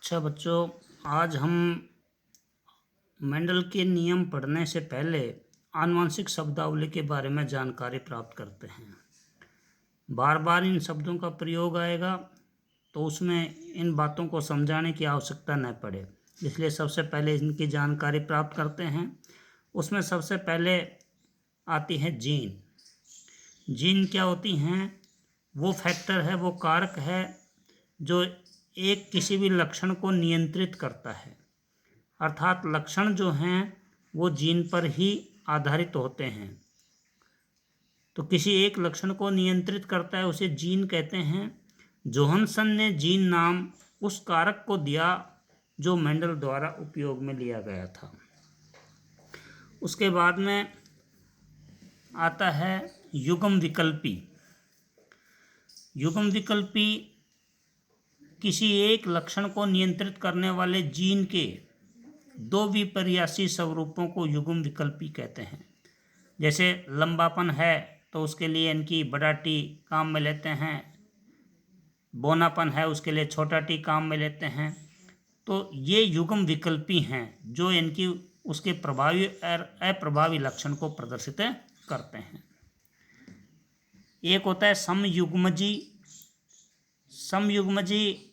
अच्छा बच्चों, आज हम मेंडल के नियम पढ़ने से पहले आनुवंशिक शब्दावली के बारे में जानकारी प्राप्त करते हैं। बार बार इन शब्दों का प्रयोग आएगा तो उसमें इन बातों को समझाने की आवश्यकता न पड़े, इसलिए सबसे पहले इनकी जानकारी प्राप्त करते हैं। उसमें सबसे पहले आती है जीन। जीन क्या होती हैं? वो फैक्टर है, वो कारक है जो एक किसी भी लक्षण को नियंत्रित करता है। अर्थात लक्षण जो हैं वो जीन पर ही आधारित होते हैं। तो किसी एक लक्षण को नियंत्रित करता है, उसे जीन कहते हैं। जोहानसन ने जीन नाम उस कारक को दिया जो मेंडल द्वारा उपयोग में लिया गया था। उसके बाद में आता है युग्म विकल्पी। युग्म विकल्पी किसी एक लक्षण को नियंत्रित करने वाले जीन के दो विपर्यासी स्वरूपों को युग्म विकल्पी कहते हैं। जैसे लंबापन है तो उसके लिए इनकी बड़ा टी काम में लेते हैं, बोनापन है उसके लिए छोटा टी काम में लेते हैं। तो ये युग्म विकल्पी हैं जो इनकी उसके प्रभावी और अप्रभावी लक्षण को प्रदर्शित करते हैं। एक होता है समयुग्मजी। समयुग्मजी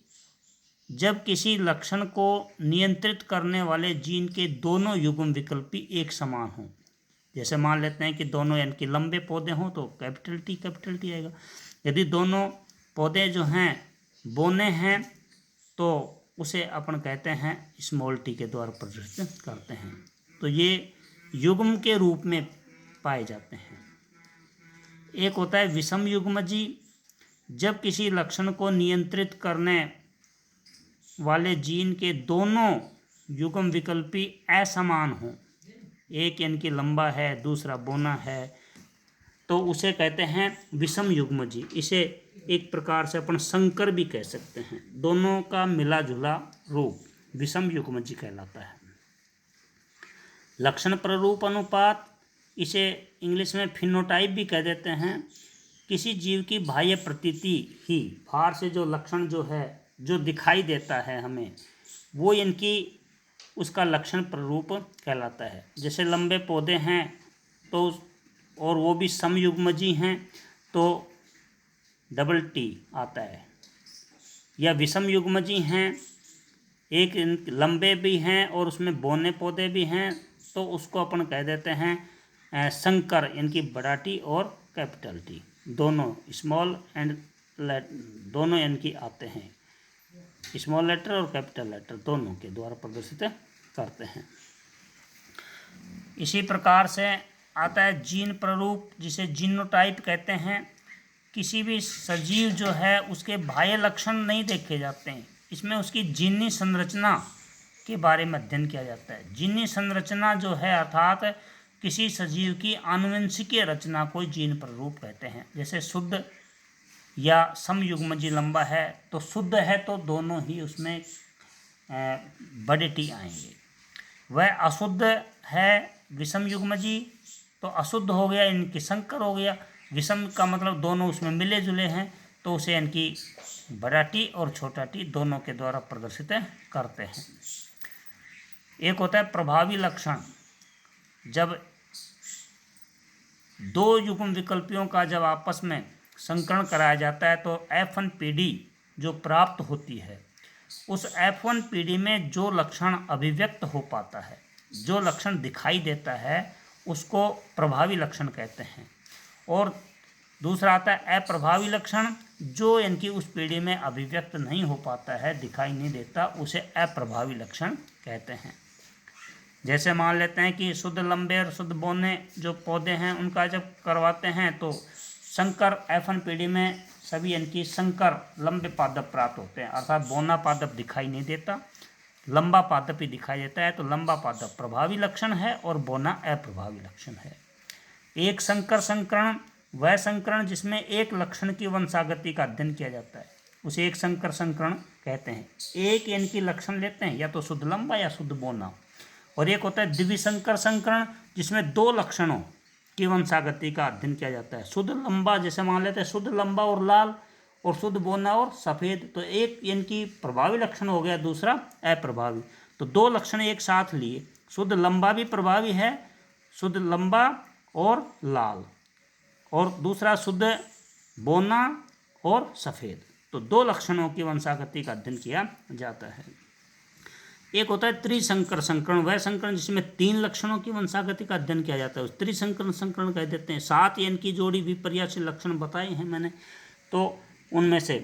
जब किसी लक्षण को नियंत्रित करने वाले जीन के दोनों युग्म विकल्पी एक समान हों। जैसे मान लेते हैं कि दोनों इनके लंबे पौधे हों तो कैपिटल टी आएगा। यदि दोनों पौधे जो हैं बोने हैं तो उसे अपन कहते हैं स्मॉल टी के द्वारा प्रदर्शित करते हैं। तो ये युग्म के रूप में पाए जाते हैं। एक होता है विषम युग्मजी। जब किसी लक्षण को नियंत्रित करने वाले जीन के दोनों युग्म विकल्पी असमान हों, एक इनकी लंबा है दूसरा बोना है, तो उसे कहते हैं विषम युग्मजी। इसे एक प्रकार से अपन संकर भी कह सकते हैं। दोनों का मिला जुला रूप विषम युग्मजी कहलाता है। लक्षण प्ररूप अनुपात, इसे इंग्लिश में फिनोटाइप भी कह देते हैं। किसी जीव की बाह्य प्रतीति ही बाहर से जो लक्षण जो है जो दिखाई देता है हमें, वो इनकी उसका लक्षण प्ररूप कहलाता है। जैसे लंबे पौधे हैं तो और वो भी समयुग्मजी हैं तो डबल टी आता है। या विषम युग्मजी हैं, एक लंबे भी हैं और उसमें बोने पौधे भी हैं, तो उसको अपन कह देते हैं संकर। इनकी बड़ा टी और कैपिटल टी दोनों स्मॉल एंड दोनों इनकी आते हैं। स्मॉल लेटर और कैपिटल लेटर दोनों के द्वारा प्रदर्शित करते हैं। इसी प्रकार से आता है जीन प्ररूप, जिसे जीनोटाइप कहते हैं। किसी भी सजीव जो है उसके बाह्य लक्षण नहीं देखे जाते हैं, इसमें उसकी जीनी संरचना के बारे में अध्ययन किया जाता है। जीनी संरचना जो है अर्थात किसी सजीव की आनुवंशिकीय रचना को जीन प्ररूप कहते हैं। जैसे शुद्ध या समयुग्मजी लंबा है तो शुद्ध है तो दोनों ही उसमें बड़े टी आएंगे। वह अशुद्ध है विषम युग्मजी तो अशुद्ध हो गया, इनकी संकर हो गया। विषम का मतलब दोनों उसमें मिले जुले हैं तो उसे इनकी बड़ा टी और छोटा टी दोनों के द्वारा प्रदर्शित करते हैं। एक होता है प्रभावी लक्षण। जब दो युग्म विकल्पियों का जब आपस में संकरण कराया जाता है तो F1 पीढ़ी जो प्राप्त होती है, उस F1 पीढ़ी में जो लक्षण अभिव्यक्त हो पाता है, जो लक्षण दिखाई देता है, उसको प्रभावी लक्षण कहते हैं। और दूसरा आता है अप्रभावी लक्षण, जो इनकी उस पीढ़ी में अभिव्यक्त नहीं हो पाता है, दिखाई नहीं देता, उसे अप्रभावी लक्षण कहते हैं। जैसे मान लेते हैं कि शुद्ध लंबे और शुद्ध बोने जो पौधे हैं उनका जब करवाते हैं तो संकर F1 पीढ़ी में सभी इनकी संकर लंबे पादप प्राप्त होते हैं। अर्थात बोना पादप दिखाई नहीं देता, लंबा पादप ही दिखाई देता है। तो लंबा पादप प्रभावी लक्षण है और बोना अप्रभावी लक्षण है। एक संकर संकरण वह संकरण जिसमें एक लक्षण की वंशागति का अध्ययन किया जाता है, उसे एक संकर संकरण कहते हैं। एक इनकी लक्षण लेते हैं, या तो शुद्ध लंबा या शुद्ध बोना। और एक होता है द्विसंकर संकरण, जिसमें दो लक्षणों की वंशागति का अध्ययन किया जाता है। शुद्ध लंबा, जैसे मान लेते हैं शुद्ध लंबा और लाल, और शुद्ध बोना और सफ़ेद। तो एक इनकी प्रभावी लक्षण हो गया, दूसरा अप्रभावी। तो दो लक्षण एक साथ लिए। शुद्ध लंबा भी प्रभावी है, शुद्ध लंबा और लाल, और दूसरा शुद्ध बोना और सफ़ेद। तो दो लक्षणों की वंशागति का अध्ययन किया जाता है। एक होता है त्रिसंकर संकरण, वह संकरण जिसमें 3 लक्षणों की वंशागति का अध्ययन किया जाता है, उस त्रिसंकर संकरण कह देते हैं। 7 इनकी जोड़ी विपर्यासी लक्षण बताए हैं मैंने, तो उनमें से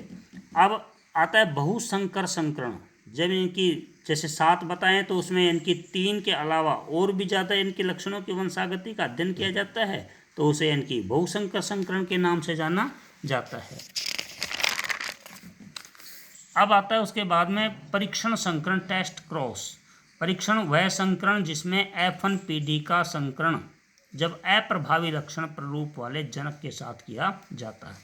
अब आता है बहुसंकर संकरण। जब इनकी जैसे 7 बताएं तो उसमें इनकी 3 के अलावा और भी ज़्यादा इनके लक्षणों की वंशागति का अध्ययन किया जाता है, तो उसे इनकी बहुसंकर संकरण के नाम से जाना जाता है। अब आता है उसके बाद में परीक्षण संकरण, टेस्ट क्रॉस। परीक्षण वह संकरण जिसमें F1PD का संकरण जब अप्रभावी लक्षण प्ररूप वाले जनक के साथ किया जाता है।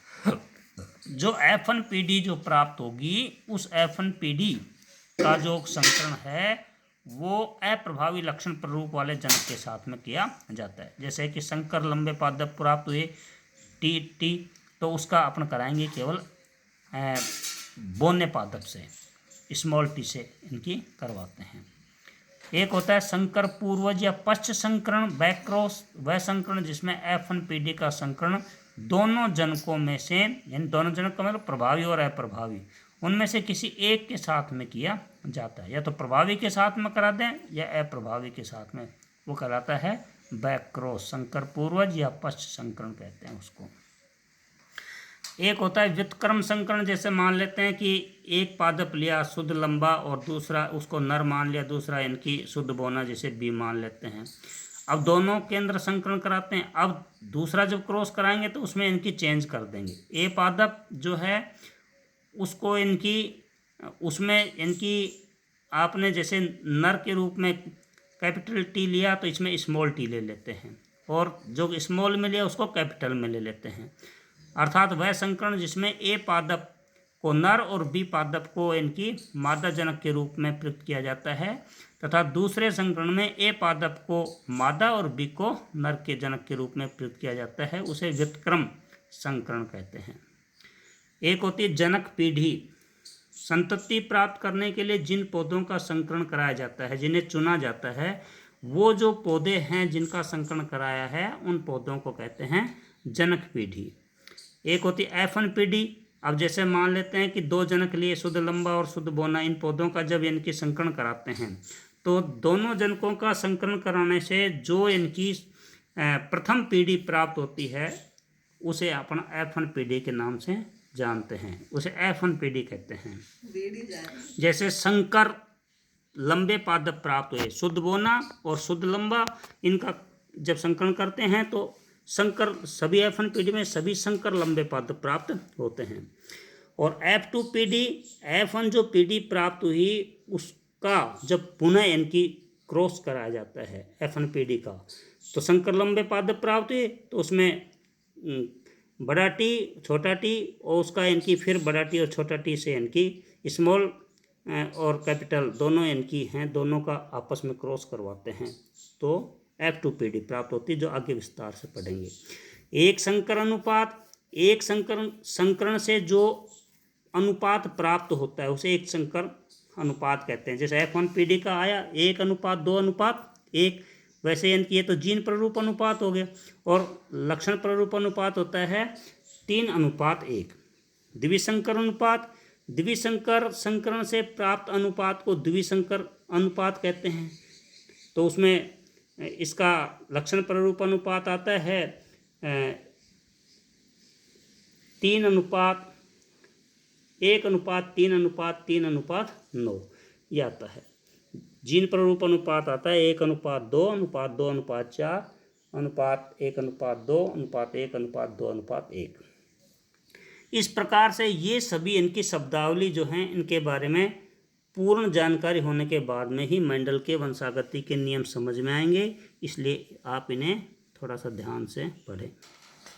जो F1PD जो प्राप्त होगी, उस F1PD का जो संकरण है वो अप्रभावी लक्षण प्ररूप वाले जनक के साथ में किया जाता है। जैसे कि संकर लंबे पादप प्राप्त हुए टी, तो उसका अपन कराएंगे केवल बोने पादप से, स्मॉल टी से इनकी करवाते हैं। एक होता है संकर पूर्वज या पश्च संकरण, बैक क्रॉस, वह संकरण जिसमें F1PD का संकरण दोनों जनकों में से, यानी दोनों जनक का मतलब प्रभावी और अप्रभावी, उनमें से किसी एक के साथ में किया जाता है। या तो प्रभावी के साथ में करा दें या अप्रभावी के साथ में, वो कराता है बैक क्रॉस, संकर पूर्वज या पश्च संकरण कहते हैं उसको। एक होता है व्युत्क्रम संकरण, जैसे मान लेते हैं कि एक पादप लिया शुद्ध लंबा और दूसरा उसको नर मान लिया, दूसरा इनकी शुद्ध बोना जैसे बी मान लेते हैं। अब दोनों केंद्र संकरण कराते हैं। अब दूसरा जब क्रॉस कराएंगे तो उसमें इनकी चेंज कर देंगे। ए पादप जो है उसको इनकी, उसमें इनकी आपने जैसे नर के रूप में कैपिटल टी लिया तो इसमें स्मॉल टी ले लेते हैं, और जो स्मॉल में लिया उसको कैपिटल में ले लेते हैं। अर्थात वह संकरण जिसमें ए पादप को नर और बी पादप को इनकी मादा जनक के रूप में प्रयुक्त किया जाता है, तथा दूसरे संकरण में ए पादप को मादा और बी को नर के जनक के रूप में प्रयुक्त किया जाता है, उसे व्युत्क्रम संकरण कहते हैं। एक होती है जनक पीढ़ी। संतति प्राप्त करने के लिए जिन पौधों का संकरण कराया जाता है, जिन्हें चुना जाता है, वो जो पौधे हैं जिनका संकरण कराया है, उन पौधों को कहते हैं जनक पीढ़ी। एक होती है F1PD। अब जैसे मान लेते हैं कि 2 जनक लिए शुद्ध लंबा और शुद्ध बोना, इन पौधों का जब इनकी संकरण कराते हैं तो दोनों जनकों का संकरण कराने से जो इनकी प्रथम पीढ़ी प्राप्त होती है उसे अपन F1PD के नाम से जानते हैं, उसे F1PD कहते हैं। जैसे संकर लंबे पादप प्राप्त हुए, शुद्ध बोना और शुद्ध लंबा, इनका जब संकरण करते हैं तो संकर सभी F1PD में सभी संकर लंबे पादप प्राप्त होते हैं। और F2PD, F1 जो पीढ़ी प्राप्त हुई उसका जब पुनः इनकी क्रॉस कराया जाता है F1PD का, तो संकर लंबे पादप प्राप्त हुए तो उसमें बड़ा टी छोटा टी, और उसका इनकी फिर बड़ा टी और छोटा टी से इनकी स्मॉल और कैपिटल दोनों इनकी हैं, दोनों का आपस में क्रॉस करवाते हैं, तो F2PD प्राप्त होती है, जो आगे विस्तार से पढ़ेंगे। एक संकर अनुपात, एक संकरण से जो अनुपात प्राप्त होता है उसे एक संकर अनुपात कहते हैं। जैसे F1PD का आया 1:2:1, वैसे इनकी ये तो जीन प्ररूप अनुपात हो गया, और लक्षण प्ररूप अनुपात होता है 3:1। द्विसंकर अनुपात, द्विसंकर संकरण से प्राप्त अनुपात को द्विसंकर अनुपात कहते हैं। तो उसमें इसका लक्षण प्ररूप अनुपात आता है 3:1:3:3:9, यह आता है। जीन प्ररूप अनुपात आता है 1:2:2:4, 1:1:2:1:1। इस प्रकार से ये सभी इनकी शब्दावली जो हैं, इनके बारे में पूर्ण जानकारी होने के बाद में ही मेंडल के वंशागति के नियम समझ में आएंगे, इसलिए आप इन्हें थोड़ा सा ध्यान से पढ़ें।